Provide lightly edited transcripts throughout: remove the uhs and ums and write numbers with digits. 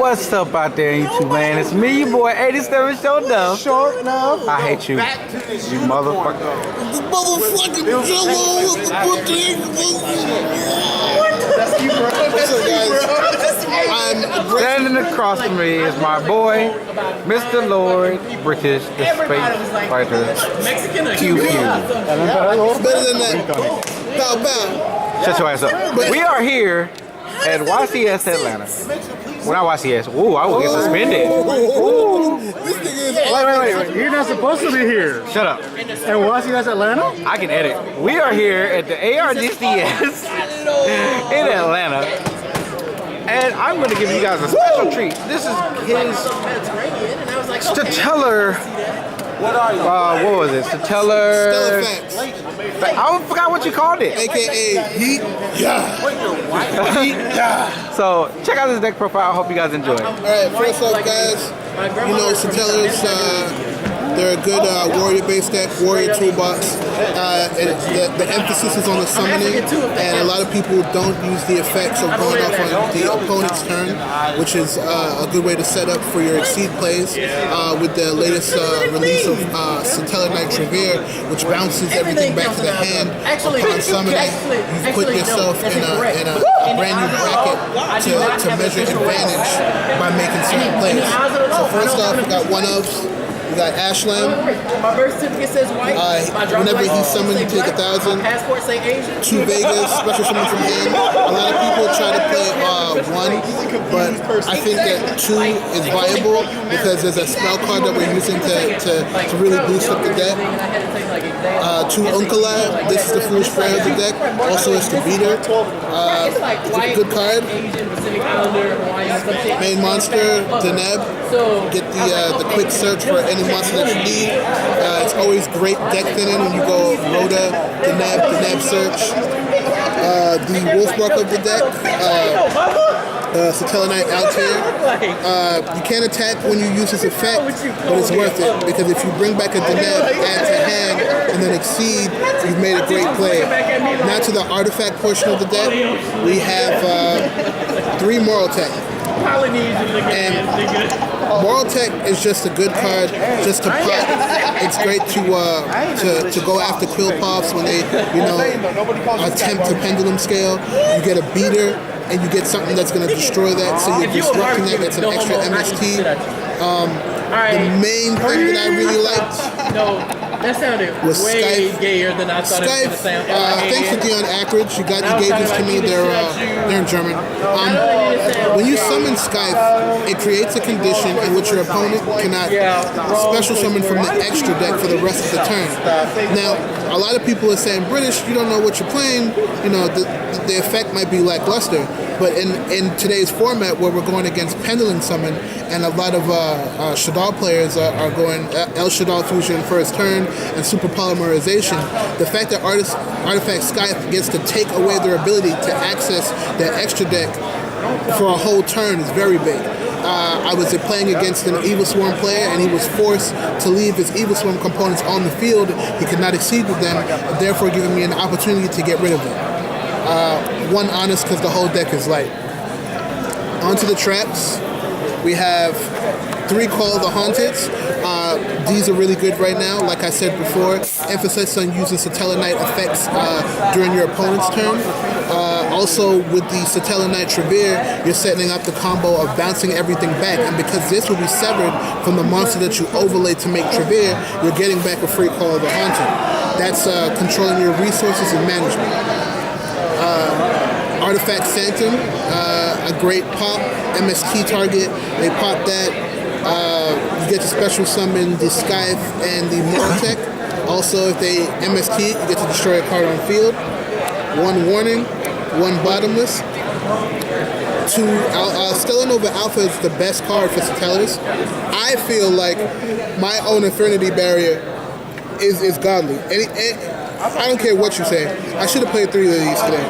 What's up out there in YouTube land? It's me, your boy 87 Show Dumb. Short enough. I hate you. You motherfucker. The motherfucking jello with the pudding. What's up, guys? I'm standing across from me is my boy, MrLordBritish, the space fighter. Pew pew. Better than that. Bow bow. Shut your ass up. We are here at YCS Atlanta. Well, not YCS. Ooh, I will get suspended. Ooh. This nigga is Wait. You're not supposed to be here. Shut up. And YCS Atlanta? I can edit. We are here at the ARGCS in Atlanta. And I'm going to give you guys a special treat. This is his Stellar. What was it? StellarFacts. I forgot what you called it. AKA Heat. Yeah. So check out this deck profile. I hope you guys enjoy it. Alright, first off, guys, you know, Stellar's, they're a good warrior-based deck, warrior toolbox. The emphasis is on the summoning, and a lot of people don't use the effects of going off on the opponent's turn, which is a good way to set up for your Exceed plays. With the latest release of StellarKnight Trevere, which bounces everything back to the hand upon summoning, you've put yourself in a brand new bracket to measure advantage by making certain plays. So first off, we got one-ofs. We got Ashlam. My birth certificate says white. Whenever he's summoned, you take 1,000. Passport say Asian. 2 Vegas, special summon from hand. A lot of people try to play 1, but I think that 2 is viable because there's a spell card that we're using to really boost up the deck. 2 Unkala. This is the Foolish Prayer of the deck. Also, it's the Beater. It's a good card. Main monster, Deneb. Get the quick search for any monster that you need. It's always great deck thinning when you go Rhoda, Deneb search. The Wolfbrock of the deck, StellarKnight Altair. You can't attack when you use this effect, but it's worth it because if you bring back a Deneb, add to hand, and then Exceed, you've made a great play. Now to the artifact portion of the deck, we have 3 Moral Tech. And Moral Tech is just a good card just to pot. It's great to go after Quill Pops when they attempt to pendulum scale. You get a Beater and you get something that's going to destroy that, so you're disrupting that. That's an extra MST. The main thing that I really liked that sounded was way Skype. gayer than I thought it was going to sound. Thanks to Dion Ackridge. You gave this to me. They're in German. When you summon Skype, it creates a condition in which your opponent cannot special summon from the extra deck for the rest of the turn. Now, a lot of people are saying, British, you don't know what you're playing. You know, the effect might be lackluster. But in today's format, where we're going against Pendulum Summon, and a lot of Shadal players are going El Shadal Fusion first turn and Super Polymerization, the fact that Artifact Skype gets to take away their ability to access that extra deck for a whole turn is very big. I was playing against an Evil Swarm player, and he was forced to leave his Evil Swarm components on the field. He could not exceed with them, therefore giving me an opportunity to get rid of them. 1 honest because the whole deck is light. Onto the traps. We have 3 Call of the Haunted. These are really good right now. Like I said before, emphasis on using StellarKnight effects during your opponent's turn. Also, with the StellarKnight Trevere, you're setting up the combo of bouncing everything back, and because this will be severed from the monster that you overlay to make Trevere, you're getting back a free Call of the Haunted. That's controlling your resources and management. Artifact Phantom, a great pop, MST target, they pop that. You get to special summon the Skype and the Moral Tech. Also, if they MST, you get to destroy a card on field. 1 warning, 1 bottomless. 2, Stellar Nova Alpha is the best card for Stellars. I feel like my own Affinity Barrier is godly. I don't care what you say. I should have played 3 of these today.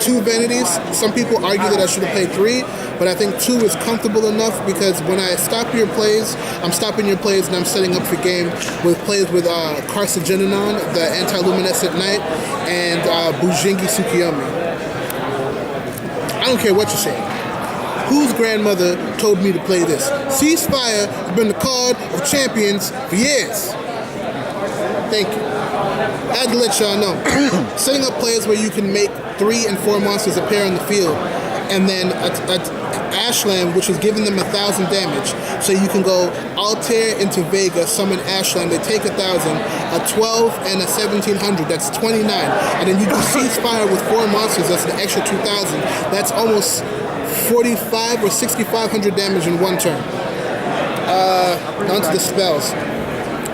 2 Vanities. Some people argue that I should have played 3, but I think 2 is comfortable enough because when I stop your plays, I'm stopping your plays and I'm setting up for game with plays with Carcinogenon, the Anti-Luminescent Knight, and Bujingi Tsukiyomi. I don't care what you say. whose grandmother told me to play this? Ceasefire has been the card of champions for years. Thank you. I had to let y'all know. Setting up players where you can make 3 and 4 monsters appear on the field, and then a Ashland, which is giving them 1,000 damage. So you can go Altair into Vega, summon Ashland, they take 1,000, a 12 and a 1,700, that's 29. And then you do Ceasefire with 4 monsters, that's an extra 2,000. That's almost 45 or 6,500 damage in 1 turn. On to the spells.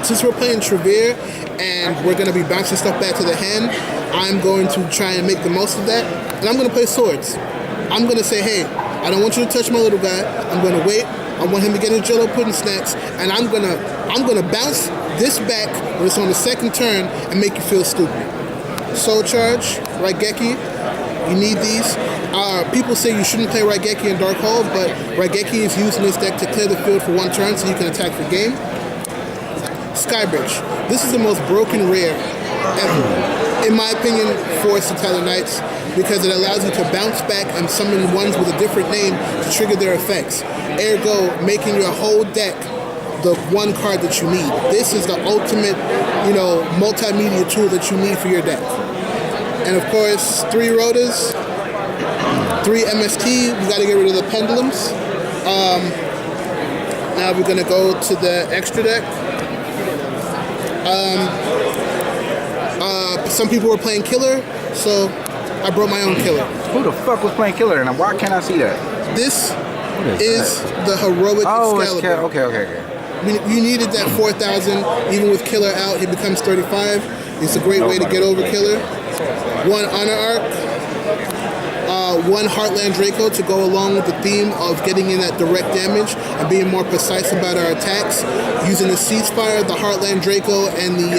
Since we're playing Trevere and we're going to be bouncing stuff back to the hand, I'm going to try and make the most of that. And I'm going to play swords. I'm going to say, hey, I don't want you to touch my little guy. I'm going to wait. I want him to get his Jello pudding snacks, and I'm gonna bounce this back when it's on the 2nd turn and make you feel stupid. Soul Charge, Raigeki, you need these. People say you shouldn't play Raigeki in Dark Hole, but Raigeki is used in this deck to clear the field for 1 turn so you can attack the game. Skybridge. This is the most broken rare ever, in my opinion, for Satellar Knights, because it allows you to bounce back and summon ones with a different name to trigger their effects. Ergo, making your whole deck the 1 card that you need. This is the ultimate, multimedia tool that you need for your deck. And of course, 3 Rotas, 3 MST. We got to get rid of the pendulums. Now we're gonna go to the extra deck. Some people were playing Killer, so I brought my own Killer. Who the fuck was playing Killer, and why can't I see that? This is the heroic Excalibur. Okay. You needed that 4,000. Even with Killer out, he becomes 35. It's a great way to get over Killer. 1 Honor Arc. 1 Heartland Draco to go along with the theme of getting in that direct damage and being more precise about our attacks. Using the Ceasefire, the Heartland Draco, and the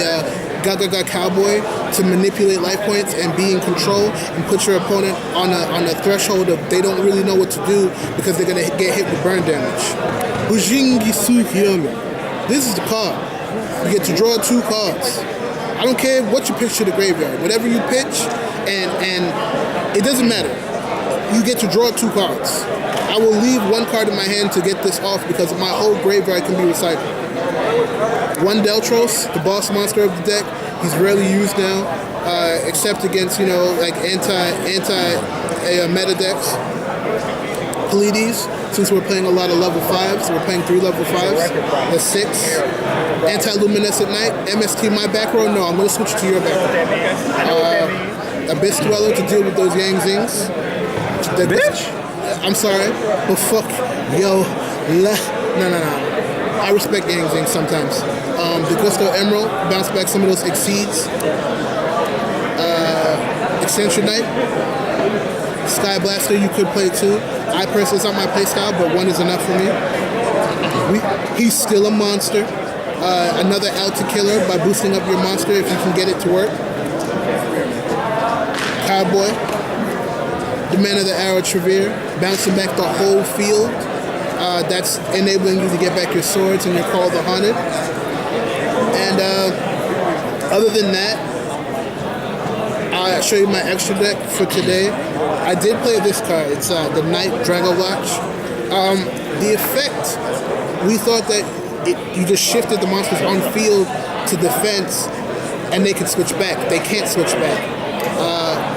Gaga Cowboy to manipulate life points and be in control and put your opponent on a threshold of they don't really know what to do because they're going to get hit with burn damage. Ujingi Sukiyomi. This is the card. You get to draw 2 cards. I don't care what you pitch to the graveyard. Whatever you pitch, and it doesn't matter. You get to draw 2 cards. I will leave 1 card in my hand to get this off because my whole graveyard can be recycled. 1 Deltros, the boss monster of the deck. He's rarely used now, except against like anti-meta decks. Pleiades, since we're playing a lot of level 5s, we're playing 3 level 5s. That's 6. Anti-Luminescent Knight, MST my back row. No, I'm gonna switch to your back row. Abyss Dweller to deal with those Yang Zings. Bitch? I'm sorry, but fuck, no. I respect Yang Zing sometimes. The Gusto Emerald, bounce back some of those Exceeds. Eccentric Knight. Sky Blaster you could play too. I personally, it's not my playstyle, but 1 is enough for me. He's still a monster. Another Alta Killer by boosting up your monster if you can get it to work. Cowboy. The Man of the Arrow Trevere, bouncing back the whole field. That's enabling you to get back your swords and your Call of the Haunted. And other than that, I'll show you my extra deck for today. I did play this card. It's the Knight Drago Watch. The effect, we thought that you just shifted the monsters on field to defense and they could switch back. They can't switch back.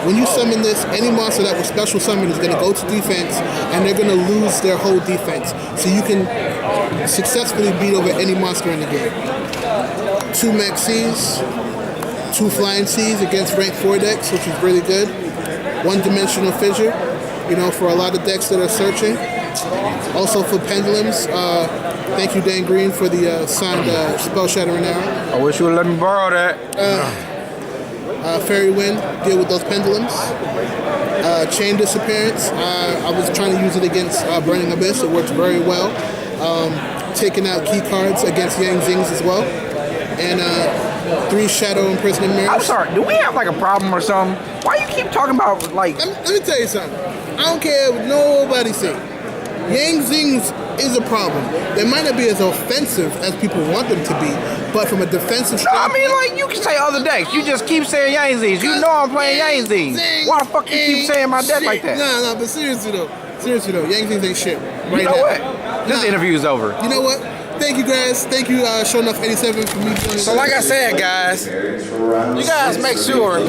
When you summon this, any monster that was special summoned is going to go to defense and they're going to lose their whole defense. So you can successfully beat over any monster in the game. 2 Maxis, 2 Flying Seas against rank 4 decks, which is really good. 1 Dimensional Fissure, for a lot of decks that are searching. Also for Pendulums, thank you Dan Green for the signed Spell Shattering Arrow. I wish you would let me borrow that. Fairy Wind, deal with those pendulums. Chain Disappearance, I was trying to use it against Burning Abyss. It works very well. Taking out key cards against Yang Zings as well. And 3 Shadow Imprisoning Mirrors. I'm sorry, do we have like a problem or something? Why you keep talking about like... Let me tell you something. I don't care what nobody say. Yang Zings is a problem. They might not be as offensive as people want them to be, but from a defensive No, I standpoint, mean, like, you can say other decks. You just keep saying Yang Zings. You know I'm playing Yang Zings. Why the fuck you keep saying my deck like that? Nah, but seriously though, Yang Zings ain't shit. Right You know now. what? This interview is over. You know what? Thank you guys. Thank you, Show Enough 87 for me joining. So like I said, guys, you guys make sure you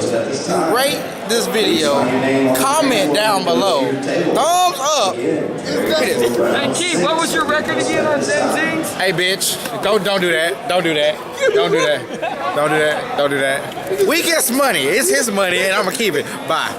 rate this video, comment down below, thumbs up. Hey Keith, what was your record again on Zen Zings? Hey bitch, don't do that. Don't do that. Don't do that. Don't do that. Don't do that. We get money. It's his money and I'm gonna keep it. Bye.